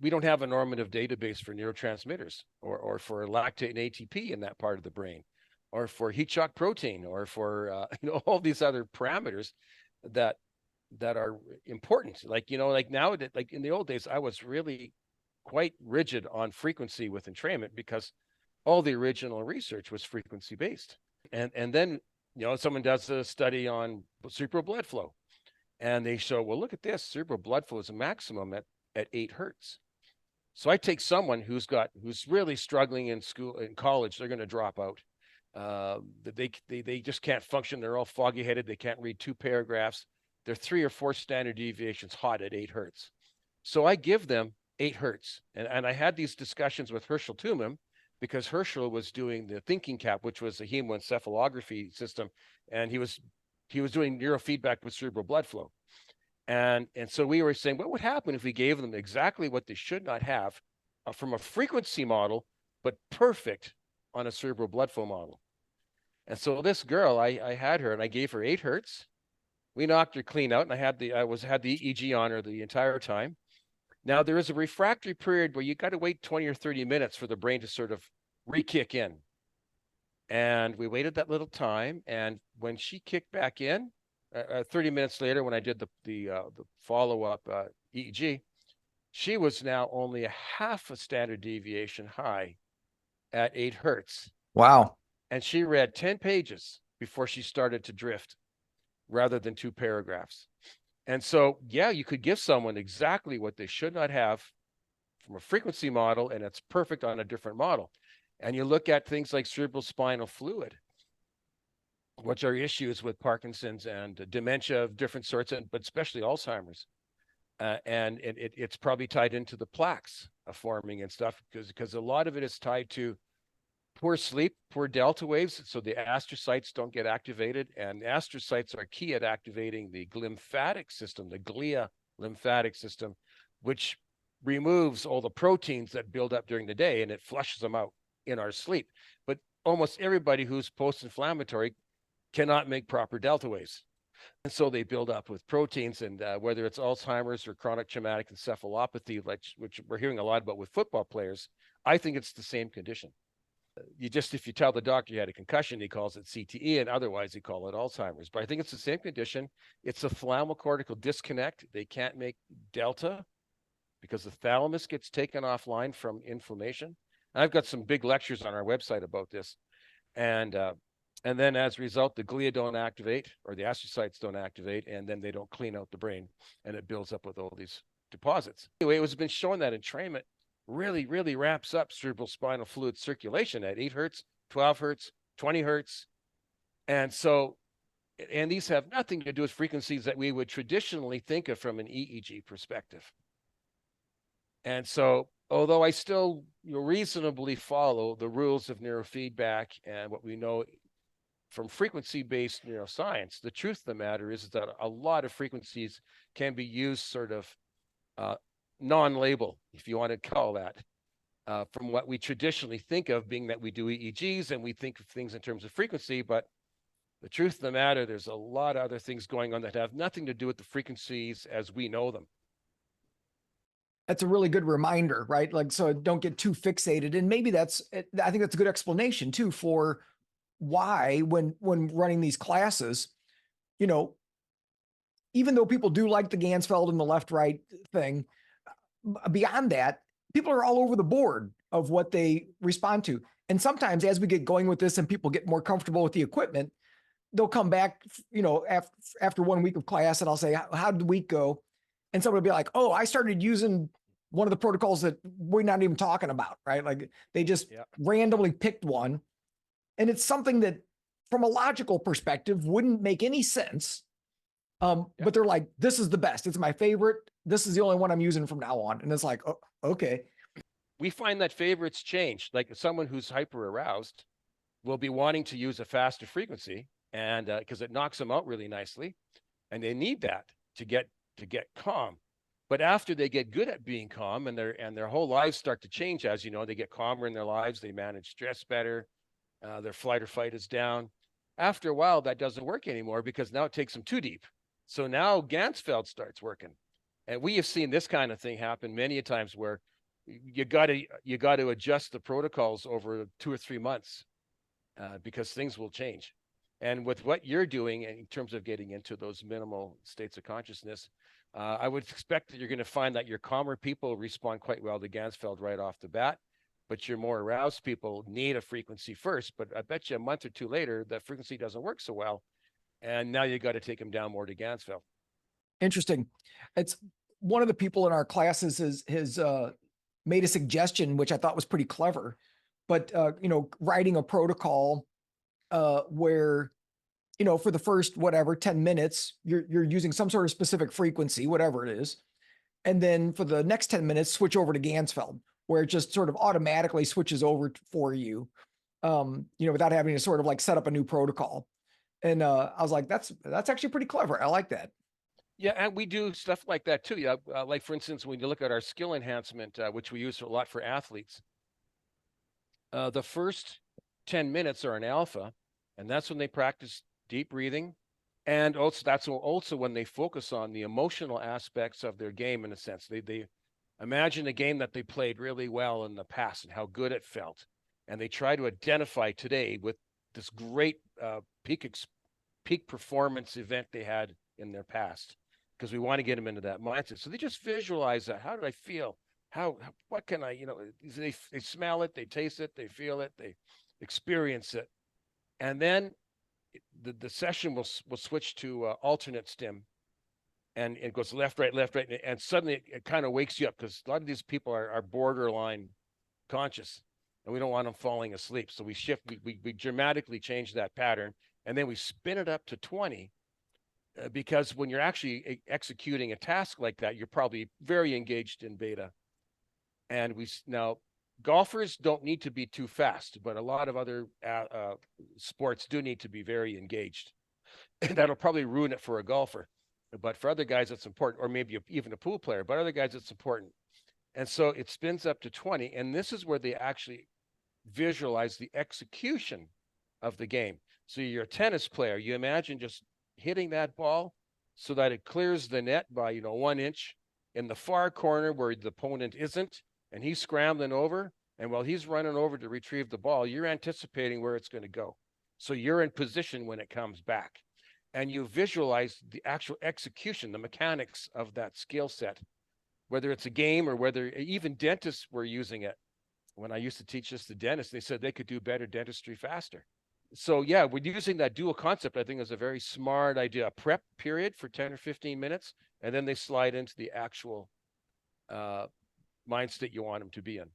we don't have a normative database for neurotransmitters or for lactate and ATP in that part of the brain, or for heat shock protein, or for all these other parameters that are important. Like now, like in the old days, I was really quite rigid on frequency with entrainment because all the original research was frequency based. And then someone does a study on cerebral blood flow, and they show, well, look at this, cerebral blood flow is a maximum at 8 hertz. So I take someone who's really struggling in college, they're going to drop out. They just can't function. They're all foggy headed. They can't read 2 paragraphs. They're 3 or 4 standard deviations hot at 8 hertz. So I give them 8 hertz. And I had these discussions with Herschel Tumim, because Herschel was doing the thinking cap, which was a hemoencephalography system. And he was doing neurofeedback with cerebral blood flow. And so we were saying, what would happen if we gave them exactly what they should not have from a frequency model, but perfect on a cerebral blood flow model? And so this girl, I had her and I gave her 8 hertz. We knocked her clean out, and I had the EEG on her the entire time. Now there is a refractory period where you got to wait 20 or 30 minutes for the brain to sort of re-kick in. And we waited that little time, and when she kicked back in, 30 minutes later, when I did the follow-up EEG, she was now only a half a standard deviation high at 8 hertz. Wow. And she read 10 pages before she started to drift, rather than 2 paragraphs. And so, yeah, you could give someone exactly what they should not have from a frequency model, and it's perfect on a different model. And you look at things like cerebral spinal fluid, which are issues with Parkinson's and dementia of different sorts, but especially Alzheimer's. And it's probably tied into the plaques forming and stuff, because a lot of it is tied to poor sleep, poor delta waves, so the astrocytes don't get activated, and astrocytes are key at activating the lymphatic system, the glia lymphatic system, which removes all the proteins that build up during the day, and it flushes them out in our sleep. But almost everybody who's post-inflammatory cannot make proper delta waves. And so they build up with proteins, and whether it's Alzheimer's or chronic traumatic encephalopathy, which we're hearing a lot about with football players, I think it's the same condition. If you tell the doctor you had a concussion, he calls it CTE, and otherwise he call it Alzheimer's. But I think it's the same condition. It's a thalamocortical disconnect. They can't make delta because the thalamus gets taken offline from inflammation. And I've got some big lectures on our website about this. And then as a result, the glia don't activate, or the astrocytes don't activate, and then they don't clean out the brain, and it builds up with all these deposits. Anyway, it has been shown that entrainment really, really ramps up cerebral spinal fluid circulation at 8 hertz, 12 hertz, 20 hertz. And these have nothing to do with frequencies that we would traditionally think of from an EEG perspective. And so, although I still reasonably follow the rules of neurofeedback and what we know from frequency-based neuroscience, the truth of the matter is that a lot of frequencies can be used sort of non-label, if you want to call that, from what we traditionally think of, being that we do EEGs and we think of things in terms of frequency, but The truth of the matter, there's a lot of other things going on that have nothing to do with the frequencies as we know them. That's a really good reminder, right? Like, so don't get too fixated. And maybe I think that's a good explanation too for why when running these classes, you know, even though people do like the Ganzfeld and the left right thing, beyond that, people are all over the board of what they respond to. And sometimes as we get going with this and people get more comfortable with the equipment, they'll come back, you know, after 1 week of class, and I'll say, how did the week go? And someone will be like, oh, I started using one of the protocols that we're not even talking about, right? Like they just randomly picked one. And it's something that from a logical perspective wouldn't make any sense. But they're like, this is the best. It's my favorite. This is the only one I'm using from now on. And it's like, oh, okay. We find that favorites change. Like someone who's hyper aroused will be wanting to use a faster frequency, and because it knocks them out really nicely, and they need that to get calm. But after they get good at being calm, and their whole lives start to change, as you know, they get calmer in their lives, they manage stress better, their flight or fight is down. After a while, that doesn't work anymore because now it takes them too deep. So now Ganzfeld starts working, and we have seen this kind of thing happen many times where you got to adjust the protocols over 2 or 3 months because things will change. And with what you're doing in terms of getting into those minimal states of consciousness, I would expect that you're going to find that your calmer people respond quite well to Ganzfeld right off the bat, but your more aroused people need a frequency first. But I bet you a month or two later, that frequency doesn't work so well. And now you got to take them down more to Ganzfeld. Interesting. It's one of the people in our classes has made a suggestion, which I thought was pretty clever, but you know, writing a protocol where, you know, for the first, 10 minutes, you're using some sort of specific frequency, whatever it is. And then for the next 10 minutes, switch over to Ganzfeld, where it just sort of automatically switches over for you, you know, without having to sort of like set up a new protocol. And I was like, that's actually pretty clever. I like that. Yeah, and we do stuff like that too. Yeah, like for instance, when you look at our skill enhancement, which we use a lot for athletes, the first 10 minutes are an alpha, and that's when they practice deep breathing, and also that's also when they focus on the emotional aspects of their game. In a sense, they imagine a game that they played really well in the past and how good it felt, and they try to identify today with this great peak performance event they had in their past, because we want to get them into that mindset. So they just visualize that. How did I feel? What can I, you know, they smell it, they taste it, they feel it, they experience it. And then the session will switch to alternate stim, and it goes left, right, and suddenly it kind of wakes you up, because a lot of these people are borderline conscious, and we don't want them falling asleep. So we dramatically change that pattern, and then we spin it up to 20, because when you're actually executing a task like that, you're probably very engaged in beta. And now golfers don't need to be too fast, but a lot of other sports do need to be very engaged. That'll probably ruin it for a golfer, but for other guys, it's important, or maybe even a pool player, but other guys, it's important. And so it spins up to 20, and this is where they actually visualize the execution of the game. So you're a tennis player, you imagine just hitting that ball so that it clears the net by 1 inch in the far corner where the opponent isn't, and he's scrambling over, and while he's running over to retrieve the ball, you're anticipating where it's going to go. So you're in position when it comes back, and you visualize the actual execution, the mechanics of that skill set, whether it's a game or whether even dentists were using it. When I used to teach this to dentists, they said they could do better dentistry faster. So yeah, we're using that dual concept. I think is a very smart idea. A prep period for 10 or 15 minutes, and then they slide into the actual mind state you want them to be in.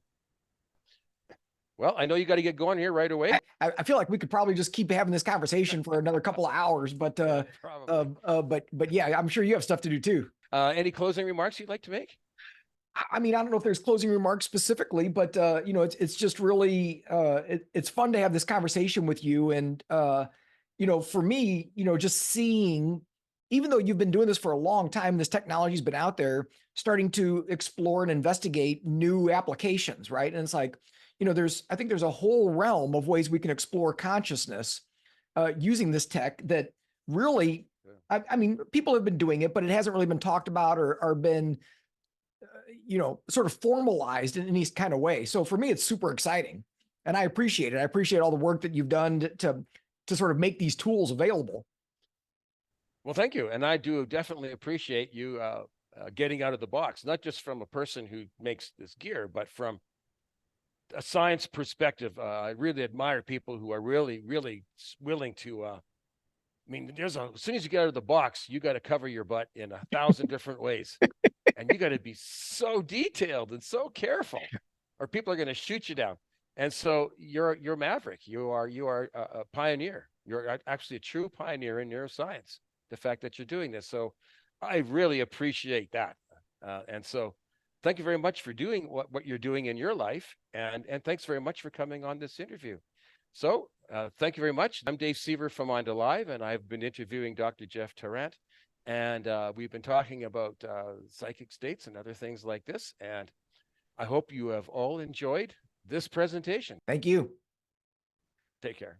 Well, I know you got to get going here right away. I feel like we could probably just keep having this conversation for another couple of hours, but yeah, I'm sure you have stuff to do too. Any closing remarks you'd like to make? I mean, I don't know if there's closing remarks specifically, but it's just really it's fun to have this conversation with you. And for me, just seeing, even though you've been doing this for a long time, this technology's been out there, starting to explore and investigate new applications, right? And it's like, I think there's a whole realm of ways we can explore consciousness using this tech that really, I mean, people have been doing it, but it hasn't really been talked about or been, sort of formalized in any kind of way. So for me, it's super exciting, and I appreciate it. I appreciate all the work that you've done to sort of make these tools available. Well, thank you. And I do definitely appreciate you getting out of the box, not just from a person who makes this gear, but from a science perspective. I really admire people who are really, really willing to. I mean, as soon as you get out of the box, you got to cover your butt in 1,000 different ways, and you got to be so detailed and so careful, or people are going to shoot you down. And so you're maverick. You are a pioneer. You're actually a true pioneer in neuroscience. The fact that you're doing this, so I really appreciate that. And so, thank you very much for doing what you're doing in your life, and thanks very much for coming on this interview. So, thank you very much. I'm Dave Siever from Mind Alive, and I've been interviewing Dr. Jeff Tarrant, and we've been talking about psychic states and other things like this. And I hope you have all enjoyed this presentation. Thank you. Take care.